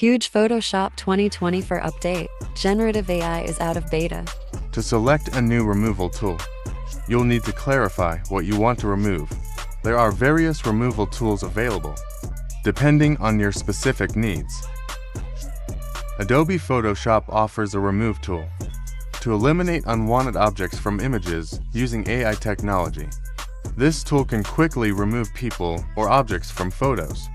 Huge Photoshop 2024 update. Generative AI is out of beta. To select a new removal tool, you'll need to clarify what you want to remove. There are various removal tools available, depending on your specific needs. Adobe Photoshop offers a Remove tool to eliminate unwanted objects from images using AI technology. This tool can quickly remove people or objects from photos.